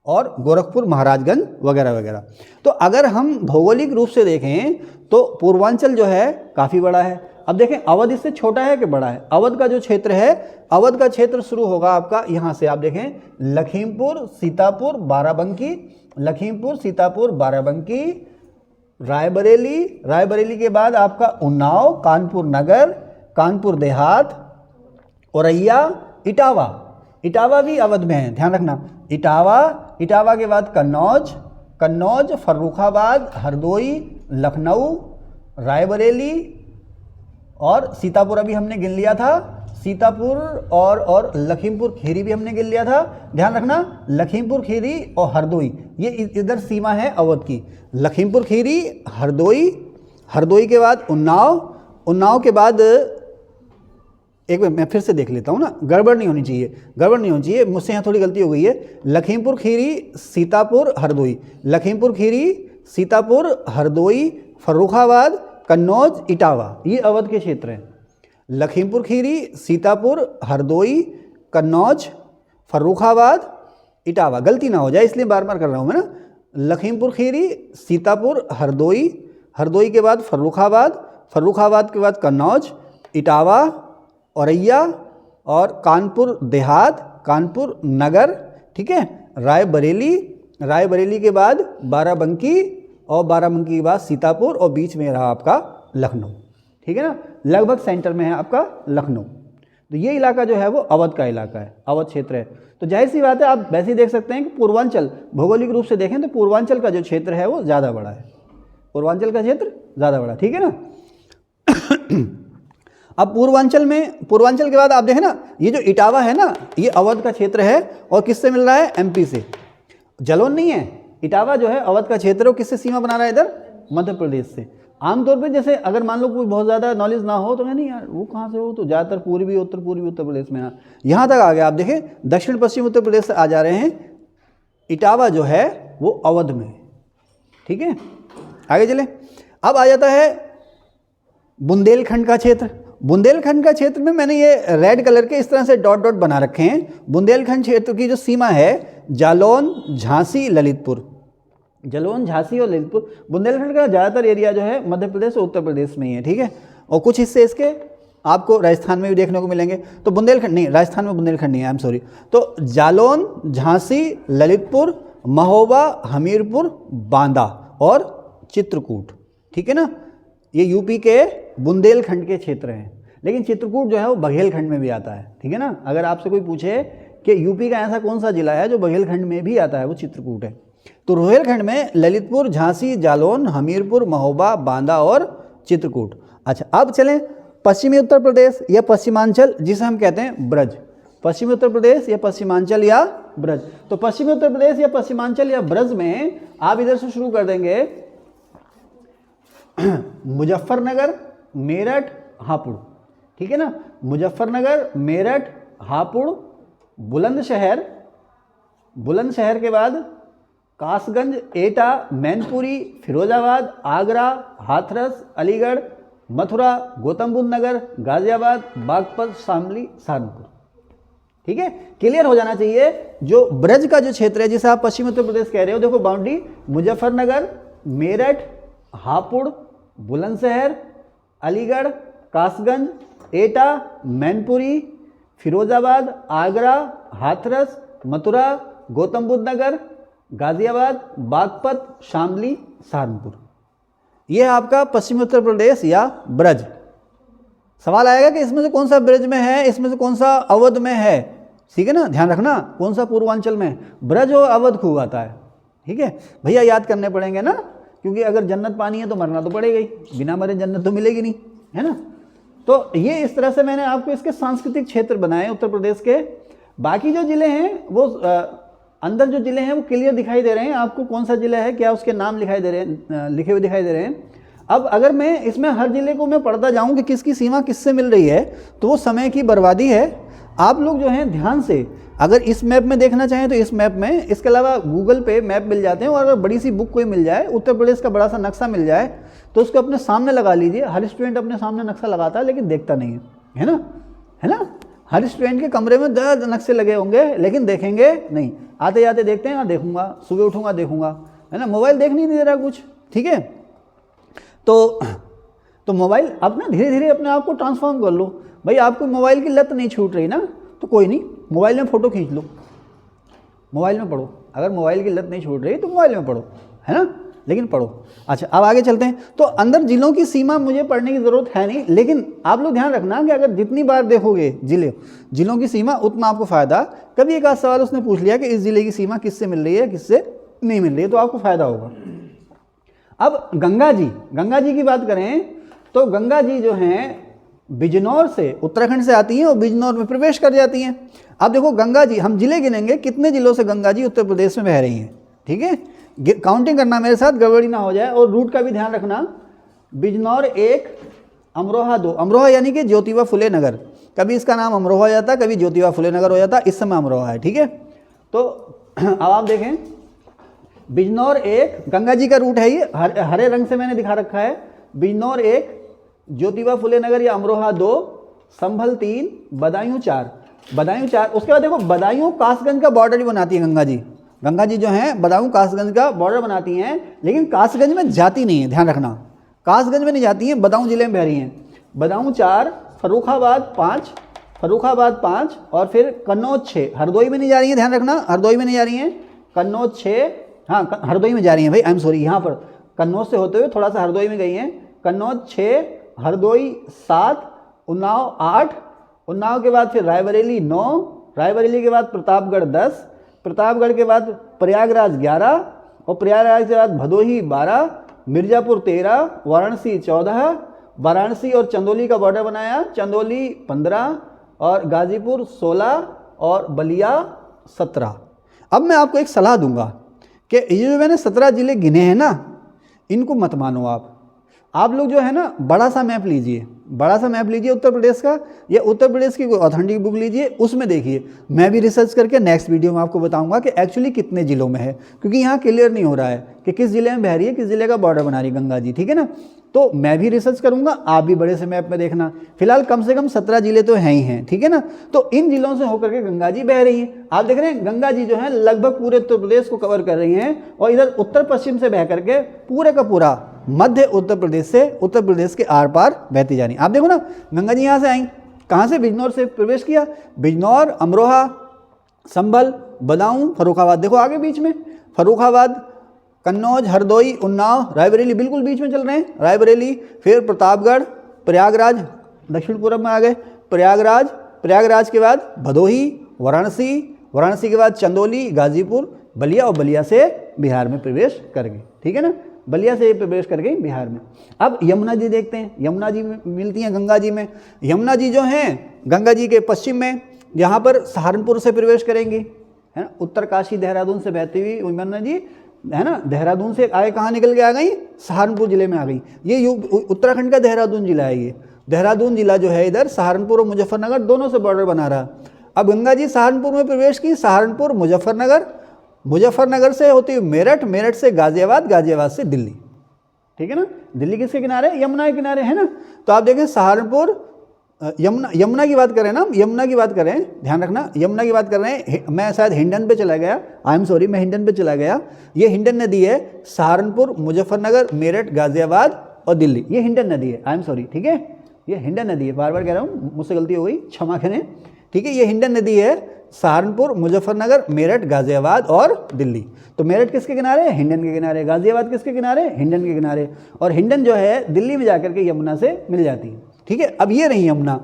और गोरखपुर, महाराजगंज वगैरह वगैरह। तो अगर हम भौगोलिक रूप से देखें तो पूर्वांचल जो है काफ़ी बड़ा है। अब देखें अवध इससे छोटा है कि बड़ा है? अवध का जो क्षेत्र है, अवध का क्षेत्र शुरू होगा आपका यहाँ से, आप देखें लखीमपुर, सीतापुर, बाराबंकी, लखीमपुर, सीतापुर, बाराबंकी, रायबरेली, रायबरेली के बाद आपका उन्नाव, कानपुर नगर, कानपुर देहात, औरैया, इटावा, इटावा भी अवध में है, ध्यान रखना। इटावा, इटावा के बाद कन्नौज, कन्नौज, फर्रुखाबाद, हरदोई, लखनऊ, रायबरेली और सीतापुर अभी हमने गिन लिया था, सीतापुर और लखीमपुर खीरी भी हमने गिन लिया था। ध्यान रखना लखीमपुर खीरी और हरदोई, ये इधर सीमा है अवध की। लखीमपुर खीरी, हरदोई, हरदोई के बाद उन्नाव, उन्नाव के बाद एक मिनट मैं फिर से देख लेता हूँ ना, गड़बड़ नहीं होनी चाहिए, गड़बड़ नहीं होनी चाहिए, मुझसे यहाँ थोड़ी गलती हो गई है। लखीमपुर खीरी, सीतापुर, हरदोई, लखीमपुर खीरी, सीतापुर, हरदोई, फर्रुखाबाद, कन्नौज, इटावा, ये अवध के क्षेत्र हैं। लखीमपुर खीरी, सीतापुर, हरदोई, कन्नौज, फर्रुखाबाद, इटावा, गलती ना हो जाए इसलिए बार बार कर रहा हूँ मैं ना। लखीमपुर खीरी, सीतापुर, हरदोई, हरदोई के बाद फर्रुखाबाद, फर्रुखाबाद के बाद कन्नौज, इटावा, औरैया और कानपुर देहात, कानपुर नगर, ठीक है, रायबरेली, रायबरेली के बाद बाराबंकी और बाराबंकी के बाद सीतापुर और बीच में रहा आपका लखनऊ। ठीक है ना, लगभग सेंटर में है आपका लखनऊ। तो ये इलाका जो है वो अवध का इलाका है, अवध क्षेत्र है। तो जाहिर सी बात है आप वैसे ही देख सकते हैं कि पूर्वांचल भौगोलिक रूप से देखें तो पूर्वांचल का जो क्षेत्र है वो ज़्यादा बड़ा है, पूर्वांचल का क्षेत्र ज़्यादा बड़ा, ठीक है ना। अब पूर्वांचल में, पूर्वांचल के बाद आप देखें ना, ये जो इटावा है ना, ये अवध का क्षेत्र है और किससे मिल रहा है? एमपी से, जालौन नहीं है। इटावा जो है अवध का क्षेत्र है, किससे सीमा बना रहा है? इधर मध्य प्रदेश से। आमतौर पे जैसे अगर मान लो कोई बहुत ज़्यादा नॉलेज ना हो तो नहीं यार वो कहाँ से हो, तो ज़्यादातर पूर्वी उत्तर प्रदेश में ना, यहाँ तक आ गया। आप देखें दक्षिण पश्चिम उत्तर प्रदेश से आ जा रहे हैं, इटावा जो है वो अवध में, ठीक है। आगे चले, अब आ जाता है बुंदेलखंड का क्षेत्र। बुंदेलखंड का क्षेत्र में मैंने ये रेड कलर के इस तरह से डॉट डॉट बना रखे हैं। बुंदेलखंड क्षेत्र की जो सीमा है जालौन, झांसी, ललितपुर, जालौन, झांसी और ललितपुर। बुंदेलखंड का ज़्यादातर एरिया जो है मध्य प्रदेश और उत्तर प्रदेश में ही है, ठीक है। और कुछ हिस्से इसके आपको राजस्थान में भी देखने को मिलेंगे। तो बुंदेलखंड नहीं, राजस्थान में बुंदेलखंड नहीं है, आई एम सॉरी। तो जालौन, झांसी, ललितपुर, महोबा, हमीरपुर, बांदा और चित्रकूट, ठीक है ना, ये यूपी के बुंदेलखंड के क्षेत्र हैं। लेकिन चित्रकूट जो है वो बघेलखंड में भी आता है, ठीक है ना। अगर आपसे कोई पूछे कि यूपी का ऐसा कौन सा जिला है जो बघेलखंड में भी आता है, वो चित्रकूट है। तो रोहेलखंड में ललितपुर, झांसी, जालौन, हमीरपुर, महोबा, बांदा और चित्रकूट। अच्छा, अब चलें पश्चिमी उत्तर प्रदेश या पश्चिमांचल, जिसे हम कहते हैं ब्रज। पश्चिमी उत्तर प्रदेश या पश्चिमांचल या ब्रज। तो पश्चिमी उत्तर प्रदेश या पश्चिमांचल या ब्रज में आप इधर से शुरू कर देंगे मुजफ्फरनगर, मेरठ, हापुड़, ठीक है ना। मुजफ्फरनगर, मेरठ, हापुड़, बुलंदशहर, बुलंदशहर के बाद कासगंज, एटा, मैनपुरी, फिरोजाबाद, आगरा, हाथरस, अलीगढ़, मथुरा, गौतम बुद्ध नगर, गाजियाबाद, बागपत, शामली, सहारनपुर, ठीक है। क्लियर हो जाना चाहिए। जो ब्रज का जो क्षेत्र है जिसे आप पश्चिमी उत्तर प्रदेश कह रहे हो, देखो बाउंड्री मुजफ्फरनगर, मेरठ, हापुड़, बुलंदशहर, अलीगढ़, कासगंज, एटा, मैनपुरी, फिरोजाबाद, आगरा, हाथरस, मथुरा, गौतम बुद्ध नगर, गाजियाबाद, बागपत, शामली, सहारनपुर, यह है आपका पश्चिमी उत्तर प्रदेश या ब्रज। सवाल आएगा कि इसमें से कौन सा ब्रज में है, इसमें से कौन सा अवध में है, ठीक है ना, ध्यान रखना कौन सा पूर्वांचल में। ब्रज और अवध खूब आता है, ठीक है भैया, याद करने पड़ेंगे ना। क्योंकि अगर जन्नत पानी है तो मरना तो पड़ेगा ही, बिना मरे जन्नत तो मिलेगी नहीं, है ना। तो ये इस तरह से मैंने आपको इसके सांस्कृतिक क्षेत्र बनाए उत्तर प्रदेश के। बाकी जो ज़िले हैं वो अंदर जो ज़िले हैं वो क्लियर दिखाई दे रहे हैं आपको, कौन सा ज़िला है, क्या उसके नाम लिखाई दे रहे हैं, लिखे हुए दिखाई दे रहे हैं। अब अगर मैं इसमें हर ज़िले को मैं पढ़ता जाऊँ कि किसकी सीमा किससे मिल रही है तो वो समय की बर्बादी है। आप लोग जो हैं ध्यान से अगर इस मैप में देखना चाहें तो इस मैप में, इसके अलावा गूगल पे मैप मिल जाते हैं, और अगर बड़ी सी बुक कोई मिल जाए, उत्तर प्रदेश का बड़ा सा नक्शा मिल जाए तो उसको अपने सामने लगा लीजिए। हर स्टूडेंट अपने सामने नक्शा लगाता है लेकिन देखता नहीं है, है ना, है ना। हर स्टूडेंट के कमरे में 10 नक्शे लगे होंगे लेकिन देखेंगे नहीं। आते जाते देखते हैं, हाँ देखूंगा, सुबह उठूंगा देखूंगा, है ना। मोबाइल देख नहीं दे रहा कुछ, ठीक है। तो मोबाइल अब ना धीरे धीरे अपने आप को ट्रांसफॉर्म कर लो। भाई आपको मोबाइल की लत नहीं छूट रही ना, तो कोई नहीं, मोबाइल में फ़ोटो खींच लो, मोबाइल में पढ़ो। अगर मोबाइल की लत नहीं छूट रही तो मोबाइल में पढ़ो, है ना, लेकिन पढ़ो। अच्छा, अब आगे चलते हैं। तो अंदर जिलों की सीमा मुझे पढ़ने की ज़रूरत है नहीं, लेकिन आप लोग ध्यान रखना कि अगर जितनी बार देखोगे जिलों की सीमा, उतना आपको फ़ायदा। कभी एक आध सवाल उसने पूछ लिया कि इस ज़िले की सीमा किससे मिल रही है, किससे नहीं मिल रही है, तो आपको फ़ायदा होगा। अब गंगा जी की बात करें तो गंगा जी जो हैं बिजनौर से, उत्तराखंड से आती हैं और बिजनौर में प्रवेश कर जाती हैं। अब देखो गंगा जी, हम जिले गिनेंगे कितने जिलों से गंगा जी उत्तर प्रदेश में बह रही हैं, ठीक है। काउंटिंग करना मेरे साथ, गड़बड़ी ना हो जाए, और रूट का भी ध्यान रखना। बिजनौर 1, अमरोहा 2, अमरोहा यानी कि ज्योतिबा फुले नगर, कभी इसका नाम अमरोहा हो जाता, कभी ज्योतिबा फुले नगर हो जाता, इस समय अमरोहा है, ठीक है। तो अब आप देखें, बिजनौर 1 गंगा जी का रूट है, ये हरे रंग से मैंने दिखा रखा है। बिजनौर 1, ज्योतिबा फुले नगर या अमरोहा 2, संभल 3, बदायूं 4, बदायूं 4। उसके बाद देखो बदायूं कासगंज का बॉर्डर ही बनाती है गंगा जी जो है बदायूं कासगंज का बॉर्डर बनाती हैं, लेकिन कासगंज में जाती नहीं है, ध्यान रखना, कासगंज में नहीं जाती हैं, बदायूं जिले में बह रही हैं। बदायूं 4, फर्रुखाबाद 5 और फिर कन्नौज 6, हरदोई में नहीं जा रही हैं, ध्यान रखना, हरदोई में नहीं जा रही हैं। कन्नौज 6, हाँ हरदोई में जा रही हैं भाई, आई एम सॉरी, यहाँ पर कन्नौज से होते हुए थोड़ा सा हरदोई में गई हैं। कन्नौज 6, हरदोई 7, उन्नाव 8, उन्नाव के बाद फिर रायबरेली 9, रायबरेली के बाद प्रतापगढ़ 10, प्रतापगढ़ के बाद प्रयागराज 11 और प्रयागराज के बाद भदोही 12, मिर्ज़ापुर 13, वाराणसी 14, वाराणसी और चंदौली का बॉर्डर बनाया, चंदौली 15 और गाजीपुर 16 और बलिया 17। अब मैं आपको एक सलाह दूंगा कि ये जो मैंने 17 जिले गिने हैं ना, इनको मत मानो आप लोग जो है ना बड़ा सा मैप लीजिए उत्तर प्रदेश का, या उत्तर प्रदेश की कोई ऑथेंटिक बुक लीजिए, उसमें देखिए। मैं भी रिसर्च करके नेक्स्ट वीडियो में आपको बताऊंगा कि एक्चुअली कितने जिलों में है, क्योंकि यहाँ क्लियर नहीं हो रहा है कि किस जिले में बह रही है, किस जिले का बॉर्डर बना रही है गंगा जी, ठीक है ना। तो मैं भी रिसर्च करूंगा, आप भी बड़े से मैप में देखना। फिलहाल कम से कम 17 जिले तो हैं ही हैं, ठीक है ना। तो इन जिलों से होकर के गंगा जी बह रही है। आप देख रहे हैं गंगा जी जो है लगभग पूरे उत्तर प्रदेश को कवर कर रही हैं, और इधर उत्तर पश्चिम से बह करके पूरे का पूरा मध्य उत्तर प्रदेश से उत्तर प्रदेश के आर पार बहती जा रही। आप देखो ना, गंगा जी यहाँ से आई, कहाँ से, बिजनौर से प्रवेश किया, बिजनौर, अमरोहा, संभल, बदायूं, फर्रुखाबाद, देखो आगे बीच में फर्रुखाबाद, कन्नौज, हरदोई, उन्नाव, रायबरेली बिल्कुल बीच में चल रहे हैं, रायबरेली, फिर प्रतापगढ़, प्रयागराज, दक्षिण पूर्व में आ गए, प्रयागराज के बाद भदोही, वाराणसी के बाद चंदौली, गाजीपुर, बलिया, और बलिया से बिहार में प्रवेश कर गए, ठीक है ना, बलिया से प्रवेश कर गई बिहार में। अब यमुना जी देखते हैं, यमुना जी मिलती हैं गंगा जी में। यमुना जी जो हैं गंगा जी के पश्चिम में, यहाँ पर सहारनपुर से प्रवेश करेंगी, है ना, उत्तरकाशी देहरादून से बहती हुई यमुना जी, है ना, देहरादून से आगे कहाँ निकल के आ गई, सहारनपुर जिले में आ गई। ये उत्तराखंड का देहरादून जिला है। ये देहरादून जिला जो है इधर सहारनपुर और मुजफ्फरनगर दोनों से बॉर्डर बना रहा। अब गंगा जी सहारनपुर में प्रवेश की, सहारनपुर, मुजफ्फरनगर से होती हुई मेरठ से गाजियाबाद से दिल्ली, ठीक है ना। दिल्ली किसके किनारे, यमुना के किनारे, है ना। तो आप देखें सहारनपुर, यमुना की बात करें ना, यमुना की बात करें, ध्यान रखना, यमुना की बात कर रहे हैं। मैं शायद हिंडन पे चला गया, आई एम सॉरी, मैं हिंडन पे चला गया। ये हिंडन नदी है, सहारनपुर, मुजफ्फरनगर, मेरठ, गाजियाबाद और दिल्ली, ये हिंडन नदी है, आई एम सॉरी, ठीक है, ये हिंडन नदी है, बार बार कह रहा हूँ, मुझसे गलती हो गई, क्षमा करें, ठीक है। ये हिंडन नदी है, सहारनपुर, मुजफ्फरनगर, मेरठ, गाजियाबाद और दिल्ली। तो मेरठ किसके किनारे, हिंडन के किनारे, गाजियाबाद किसके किनारे, हिंडन के किनारे, और हिंडन जो है दिल्ली में जाकर के यमुना से मिल जाती है, ठीक है। अब ये रही यमुना,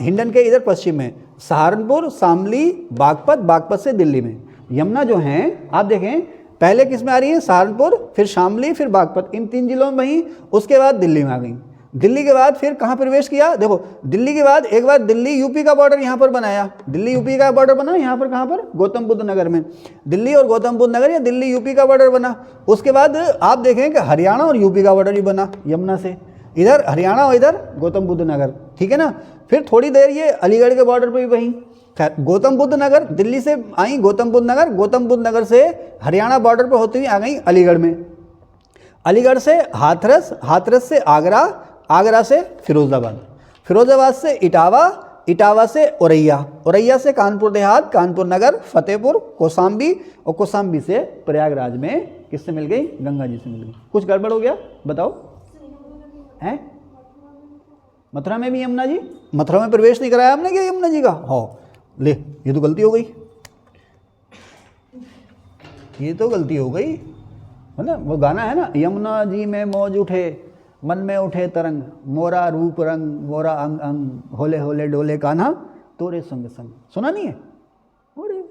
हिंडन के इधर पश्चिम में, सहारनपुर, शामली, बागपत से दिल्ली में। यमुना जो है आप देखें पहले किस में आ रही है? सहारनपुर, फिर शामली, फिर बागपत, इन 3 जिलों में वहीं, उसके बाद दिल्ली में आ गई। दिल्ली के बाद फिर कहाँ प्रवेश किया? देखो दिल्ली के बाद एक बार दिल्ली यूपी का बॉर्डर यहाँ पर बनाया, दिल्ली यूपी का बॉर्डर बना यहाँ पर, कहाँ पर? गौतम बुद्ध नगर में। दिल्ली और गौतम बुद्ध नगर या दिल्ली यूपी का बॉर्डर बना। उसके बाद आप देखें कि हरियाणा और यूपी का बॉर्डर भी बना यमुना से, इधर हरियाणा और इधर गौतम बुद्ध नगर, ठीक है ना। फिर थोड़ी देर ये अलीगढ़ के बॉर्डर पर भी वहीं, खैर गौतम बुद्ध नगर, दिल्ली से आई गौतम बुद्ध नगर, गौतम बुद्ध नगर से हरियाणा बॉर्डर पर होती हुई आ गई अलीगढ़ में, अलीगढ़ से हाथरस, हाथरस से आगरा, आगरा से फिरोजाबाद, फिरोजाबाद से इटावा, इटावा से औरैया, औरैया से कानपुर देहात, कानपुर नगर, फतेहपुर, कौसाम्बी, और कौसाम्बी से प्रयागराज में किससे मिल गई? गंगा जी से मिल गई। कुछ गड़बड़ हो गया? बताओ। हैं? मथुरा में भी यमुना जी? मथुरा में प्रवेश नहीं कराया हमने क्या यमुना जी का? हाँ, ले ये तो गलती हो गई, ये तो गलती हो गई, है ना। वो गाना है ना, यमुना जी में मौज उठे, मन में उठे तरंग, मोरा रूप रंग, मोरा अंग अंग, होले होले डोले कान्हा तोरे संग संग। सुना नहीं है? अरे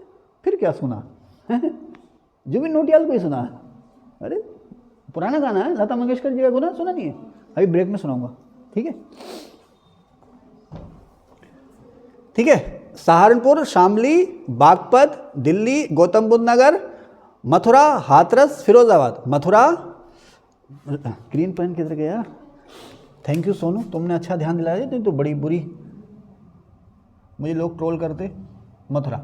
फिर क्या सुना? जुबिन नौटियाल को ही सुना। अरे पुराना गाना है, लता मंगेशकर जी का गाना, सुना नहीं है? अभी ब्रेक में सुनाऊंगा, ठीक है? ठीक है, सहारनपुर, शामली, बागपत, दिल्ली, गौतम बुद्ध नगर, मथुरा, हाथरस, फिरोजाबाद। मथुरा, ग्रीन पेन किधर गया? थैंक यू सोनू, तुमने अच्छा ध्यान दिलाया, नहीं तो बड़ी बुरी मुझे लोग ट्रोल करते। मथुरा,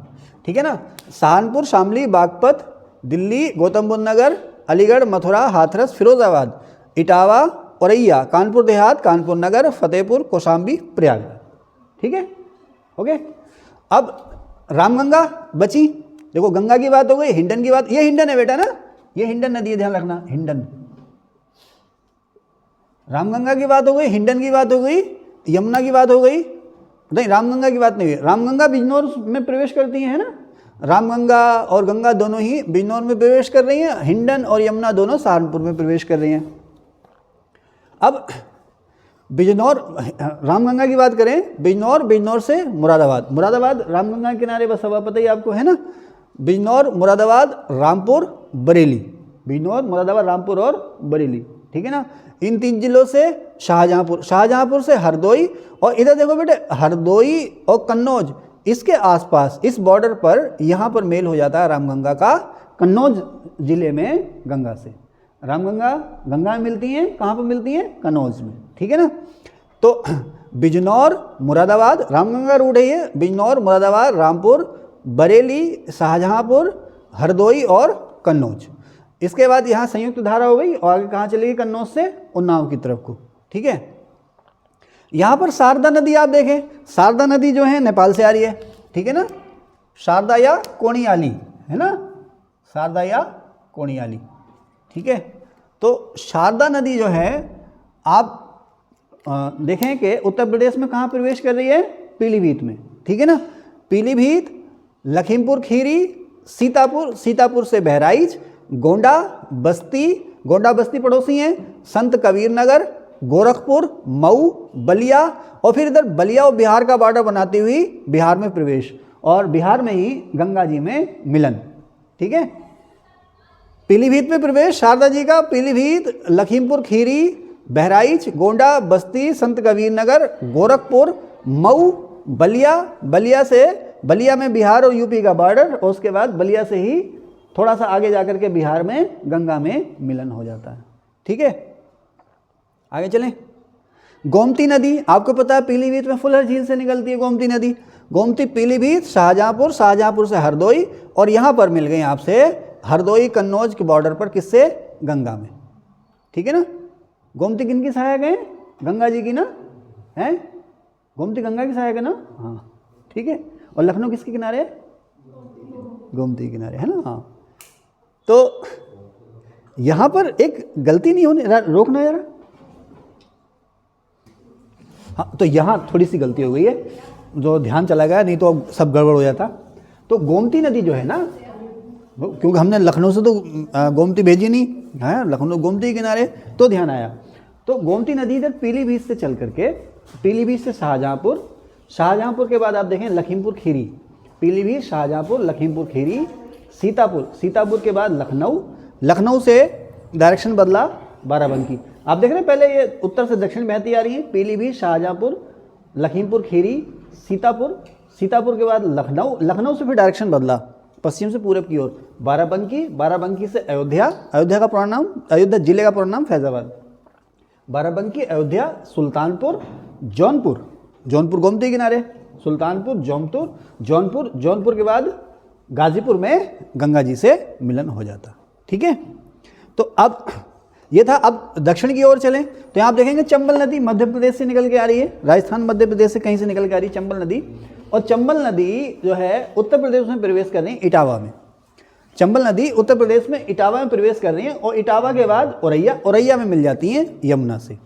ठीक है ना। सहारनपुर, शामली, बागपत, दिल्ली, गौतम बुद्ध नगर, अलीगढ़, मथुरा, हाथरस, फिरोजाबाद, इटावा, औरैया, कानपुर देहात, कानपुर नगर, फतेहपुर, कौशाम्बी, प्रयागराज, ठीक है, ओके। अब रामगंगा बची। देखो गंगा की बात हो गई, हिंडन की बात, ये हिंडन है बेटा ना, ये हिंडन नदी है, ध्यान रखना, हिंडन। रामगंगा की बात हो गई, हिंडन की बात हो गई, यमुना की बात हो गई, नहीं रामगंगा की बात नहीं हुई। रामगंगा बिजनौर में प्रवेश करती है ना, रामगंगा और गंगा दोनों ही बिजनौर में प्रवेश कर रही हैं, हिंडन और यमुना दोनों सहारनपुर में प्रवेश कर रही हैं। अब बिजनौर, रामगंगा की बात करें, बिजनौर, बिजनौर से मुरादाबाद, मुरादाबाद रामगंगा के किनारे बस हुआ, पता ही आपको है ना। बिजनौर, मुरादाबाद, रामपुर, बरेली, बिजनौर, मुरादाबाद, रामपुर और बरेली, ठीक है ना। इन 3 जिलों से शाहजहांपुर, शाहजहांपुर से हरदोई, और इधर देखो बेटे हरदोई और कन्नौज, इसके आसपास इस बॉर्डर पर यहाँ पर मेल हो जाता है रामगंगा का, कन्नौज जिले में गंगा से। रामगंगा गंगा में मिलती हैं, कहाँ पर मिलती हैं? कन्नौज में, ठीक है ना। तो बिजनौर, मुरादाबाद, रामगंगा रूट है ये, बिजनौर, मुरादाबाद, रामपुर, बरेली, शाहजहांपुर, हरदोई और कन्नौज। इसके बाद यहाँ संयुक्त धारा हो गई, और आगे कहाँ चलेगी? कन्नौज से उन्नाव की तरफ को, ठीक है। यहाँ पर शारदा नदी आप देखें, शारदा नदी जो है नेपाल से आ रही है, ठीक है ना। शारदा या कोणियाली, है ना, शारदा या कोणियाली, ठीक है। तो शारदा नदी जो है आप देखें कि उत्तर प्रदेश में कहाँ प्रवेश कर रही है? पीलीभीत में, ठीक है ना। पीलीभीत, लखीमपुर खीरी, सीतापुर, सीतापुर से बहराइच, गोंडा, बस्ती, गोंडा बस्ती पड़ोसी हैं, संत कबीर नगर, गोरखपुर, मऊ, बलिया, और फिर इधर बलिया और बिहार का बॉर्डर बनाती हुई बिहार में प्रवेश, और बिहार में ही गंगा जी में मिलन, ठीक है। पीलीभीत में प्रवेश शारदा जी का, पीलीभीत, लखीमपुर खीरी, बहराइच, गोंडा, बस्ती, संत कबीर नगर, गोरखपुर, मऊ, बलिया, बलिया से, बलिया में बिहार और यूपी का बॉर्डर, और उसके बाद बलिया से ही थोड़ा सा आगे जाकर के बिहार में गंगा में मिलन हो जाता है, ठीक है। आगे चलें। गोमती नदी, आपको पता है पीलीभीत में फुलहर झील से निकलती है गोमती नदी। गोमती, पीलीभीत, शाहजहांपुर, शाहजहांपुर से हरदोई, और यहाँ पर मिल गई आपसे हरदोई कन्नौज के बॉर्डर पर, किससे? गंगा में, ठीक है ना। गोमती किनकी सहायक है? गंगा जी की ना, है गोमती गंगा की सहायक है ना, हाँ, ठीक है। और लखनऊ किसके किनारे है? गोमती किनारे, है ना, हाँ। तो यहाँ पर एक गलती नहीं होने, रोकना यार, हाँ। तो यहाँ थोड़ी सी गलती हो गई है, जो ध्यान चला गया, नहीं तो सब गड़बड़ हो जाता। तो गोमती नदी जो है ना, क्योंकि हमने लखनऊ से तो गोमती भेजी नहीं है, लखनऊ गोमती के किनारे, तो ध्यान आया। तो गोमती नदी इधर पीलीभीत से चल करके, पीलीभीत से शाहजहांपुर, शाहजहांपुर के बाद आप देखें लखीमपुर खीरी, पीलीभीत, शाहजहांपुर, लखीमपुर खीरी, सीतापुर, सीतापुर के बाद लखनऊ, लखनऊ से डायरेक्शन बदला बाराबंकी। आप देख रहे हैं पहले ये उत्तर से दक्षिण बहती आ रही है, पीलीभीत, शाहजहाँपुर, लखीमपुर खीरी, सीतापुर, सीतापुर के बाद लखनऊ, लखनऊ से फिर डायरेक्शन बदला पश्चिम से पूरब की ओर बाराबंकी, बाराबंकी से अयोध्या, अयोध्या का पूरा नाम, अयोध्या जिले का पूरा नाम फैजाबाद, बाराबंकी, अयोध्या, सुल्तानपुर, जौनपुर, जौनपुर गोमती किनारे, सुल्तानपुर, जौनपुर, जौनपुर के बाद गाजीपुर में गंगा जी से मिलन हो जाता। ठीक है, तो अब ये था। अब दक्षिण की ओर चलें तो यहाँ आप देखेंगे चंबल नदी मध्य प्रदेश से निकल के आ रही है, राजस्थान मध्य प्रदेश से कहीं से निकल के आ रही है चंबल नदी, और चंबल नदी जो है उत्तर प्रदेश में प्रवेश कर रही है इटावा में। चंबल नदी उत्तर प्रदेश में इटावा में प्रवेश कर रही है और इटावा के बाद औरैया, औरैया में मिल जाती है यमुना से।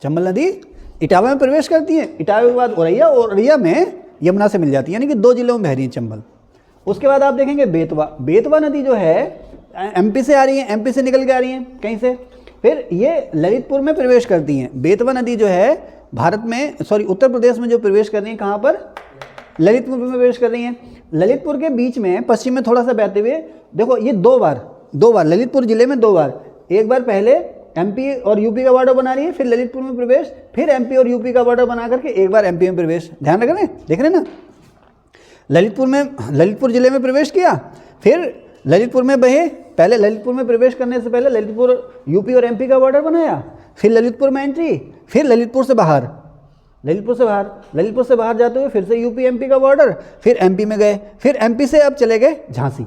चंबल नदी इटावा में प्रवेश करती है, इटावा के बाद औरैया, औरैया में यमुना से मिल जाती है, यानी कि 2 जिलों में बह रही है चंबल। उसके बाद आप देखेंगे बेतवा, बेतवा नदी जो है एमपी से आ रही है, एमपी से निकल के आ रही है कहीं से, फिर ये ललितपुर में प्रवेश करती हैं। बेतवा नदी जो है भारत में, सॉरी उत्तर प्रदेश में जो प्रवेश कर रही है, कहाँ पर, ललितपुर में प्रवेश कर रही हैं। ललितपुर के बीच में पश्चिम में थोड़ा सा बहते हुए देखो ये 2 बार ललितपुर जिले में 2 बार, एक बार पहले एमपी और यूपी का बॉर्डर बना रही है, फिर ललितपुर में प्रवेश, फिर एमपी और यूपी का बॉर्डर बना करके एक बार एमपी में प्रवेश। ध्यान रख रहे हैं, देख रहे हैं ना, ललितपुर में, ललितपुर जिले में प्रवेश किया, फिर ललितपुर में बहे, पहले ललितपुर में प्रवेश करने से पहले ललितपुर यूपी और एमपी का बॉर्डर बनाया, फिर ललितपुर में एंट्री, फिर ललितपुर से बाहर, ललितपुर से बाहर जाते हुए फिर से यूपी एमपी का बॉर्डर, फिर एमपी में गए, फिर एमपी से अब चले गए झांसी।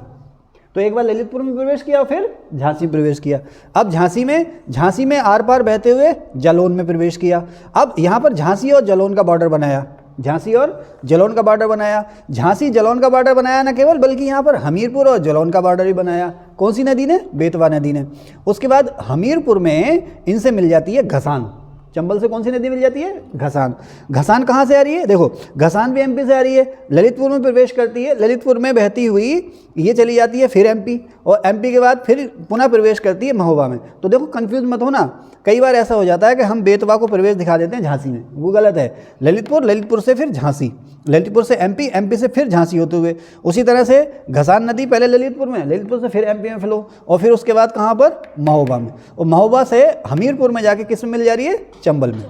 तो एक बार ललितपुर में प्रवेश किया, फिर झांसी में प्रवेश किया। अब झांसी में आर पार बहते हुए जालौन में प्रवेश किया। अब यहाँ पर झांसी और जालौन का बॉर्डर बनाया, झांसी और जालौन का बॉर्डर बनाया। झांसी जालौन का बॉर्डर बनाया न केवल, बल्कि यहाँ पर हमीरपुर और जालौन का बॉर्डर भी बनाया। कौन सी नदी ने, बेतवा नदी ने। उसके बाद हमीरपुर में इनसे मिल जाती है घसान, चंबल से कौन सी नदी मिल जाती है, घसान। घसान कहाँ से आ रही है, देखो घसान भी एमपी से आ रही है, ललितपुर में प्रवेश करती है, ललितपुर में बहती हुई ये चली जाती है फिर एमपी, और एमपी के बाद फिर पुनः प्रवेश करती है महोबा में। तो देखो कंफ्यूज मत होना, कई बार ऐसा हो जाता है कि हम बेतवा को प्रवेश दिखा देते हैं झांसी में, वो गलत है। ललितपुर से फिर झांसी, ललितपुर से एमपी, एमपी से फिर झांसी होते हुए, उसी तरह से घसान नदी पहले ललितपुर में, ललितपुर से फिर एमपी में फ्लो, और फिर उसके बाद कहाँ पर, महोबा में, और महोबा से हमीरपुर में जाके किस में मिल जा रही है, चंबल में।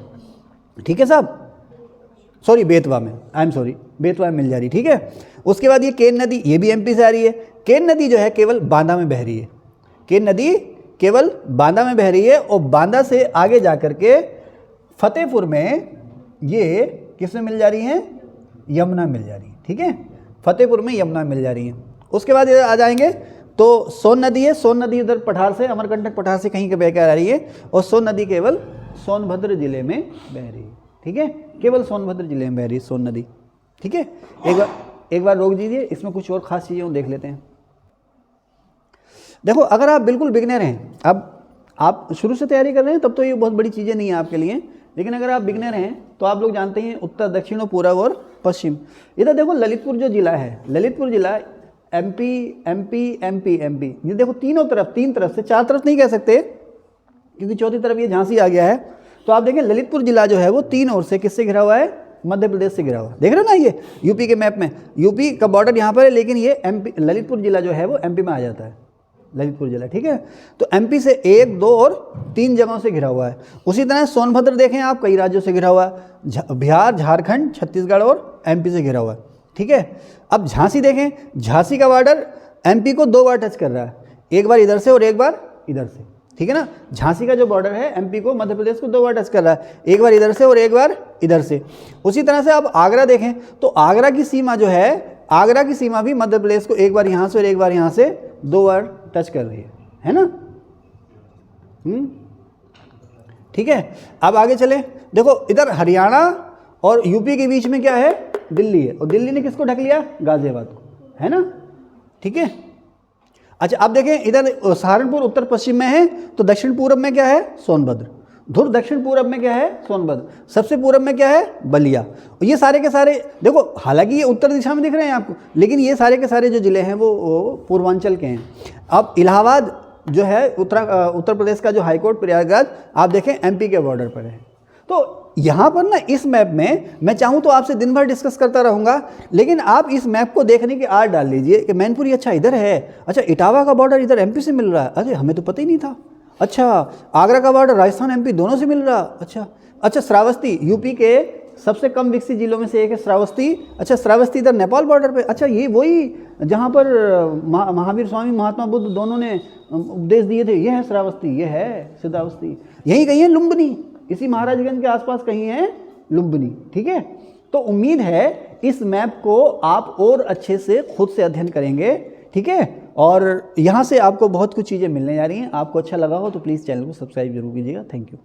ठीक है साहब, सॉरी बेतवा में, आई एम सॉरी, बेतवा में मिल जा रही। ठीक है, उसके बाद ये केन नदी, ये भी एमपी से आ रही है। केन नदी जो है केवल बांदा में बह रही है, केन नदी केवल बांदा में बह रही है, और बांदा से आगे जा करके फतेहपुर में ये किस में मिल जा रही है, यमुना मिल जा रही है। ठीक है, फतेहपुर में यमुना मिल जा रही है। उसके बाद आ जाएंगे तो सोन नदी है, सोन नदी उधर पठार से, अमरकंटक पठार से कहीं के बह कर आ रही है, और सोन नदी केवल सोनभद्र जिले में बह रही है। ठीक है, केवल सोनभद्र जिले में बह रही है सोन नदी। ठीक है, एक बार रोक दीजिए, इसमें कुछ और खास चीज़ें देख लेते हैं। देखो अगर आप बिल्कुल बिगनर हैं, अब आप शुरू से तैयारी कर रहे हैं, तब तो ये बहुत बड़ी चीज़ें नहीं है आपके लिए, लेकिन अगर आप बिगनर हैं तो आप लोग जानते हैं उत्तर, दक्षिण और पूर्व और पश्चिम। इधर देखो ललितपुर जो जिला है, ललितपुर जिला एमपी एमपी एमपी एमपी, ये देखो तीनों तरफ, 3 तरफ से, 4 तरफ नहीं कह सकते क्योंकि चौथी तरफ ये झांसी आ गया है। तो आप देखें ललितपुर जिला जो है वो 3 ओर से किससे घिरा हुआ है, मध्य प्रदेश से घिरा हुआ। देख रहे हो ना, ये यूपी के मैप में यूपी का बॉर्डर यहाँ पर है, लेकिन ये एमपी, ललितपुर जिला जो है वो एमपी में आ जाता है, ललितपुर जिला। ठीक है, तो एमपी से 1, 2 और 3 जगहों से घिरा हुआ है। उसी तरह सोनभद्र देखें आप, कई राज्यों से घिरा हुआ है, बिहार, झारखंड, छत्तीसगढ़ और एमपी से घिरा हुआ है। ठीक है, अब झांसी देखें, झांसी का बॉर्डर एमपी को 2 बार टच कर रहा है, एक बार इधर से और एक बार इधर से। ठीक है ना, झांसी का जो बॉर्डर है एमपी को, मध्य प्रदेश को 2 बार टच कर रहा है, एक बार इधर से और एक बार इधर से। उसी तरह से आप आगरा देखें तो आगरा की सीमा जो है, आगरा की सीमा भी मध्य प्रदेश को एक बार यहाँ से और एक बार यहाँ से 2 बार टच कर रही है ना। ठीक है, अब आगे चले, देखो इधर हरियाणा और यूपी के बीच में क्या है, दिल्ली है, और दिल्ली ने किसको ढक लिया, गाजियाबाद को, है ना। ठीक है, अच्छा अब देखें इधर सहारनपुर उत्तर पश्चिम में है, तो दक्षिण पूर्व में क्या है, सोनभद्र। धुर दक्षिण पूर्व में क्या है, सोनभद्र। सबसे पूर्व में क्या है, बलिया। ये सारे के सारे देखो, हालांकि ये उत्तर दिशा में दिख रहे हैं आपको, लेकिन ये सारे के सारे जो जिले हैं वो पूर्वांचल के हैं। अब इलाहाबाद जो है उत्तर प्रदेश का जो हाईकोर्ट प्रयागराज, आप देखें एमपी के बॉर्डर पर है। तो यहाँ पर ना इस मैप में मैं चाहूँ तो आपसे दिन भर डिस्कस करता रहूँगा, लेकिन आप इस मैप को देखने की आदत डाल लीजिए कि मैनपुरी अच्छा इधर है, अच्छा इटावा का बॉर्डर इधर एमपी से मिल रहा है, अरे हमें तो पता ही नहीं था, अच्छा आगरा का बॉर्डर राजस्थान एमपी दोनों से मिल रहा, अच्छा श्रावस्ती यूपी के सबसे कम विकसित जिलों में से एक है श्रावस्ती, अच्छा श्रावस्ती इधर नेपाल बॉर्डर पे, अच्छा ये वही जहाँ पर महावीर स्वामी महात्मा बुद्ध दोनों ने उपदेश दिए थे, ये है श्रावस्ती, ये है सिद्धावस्थी, यहीं कहीं है लुम्बिनी, इसी महाराजगंज के आसपास कहीं है लुम्बिनी। ठीक है, तो उम्मीद है इस मैप को आप और अच्छे से खुद से अध्ययन करेंगे। ठीक है, और यहाँ से आपको बहुत कुछ चीज़ें मिलने जा रही हैं। आपको अच्छा लगा हो तो प्लीज़ चैनल को सब्सक्राइब जरूर कीजिएगा। Thank you.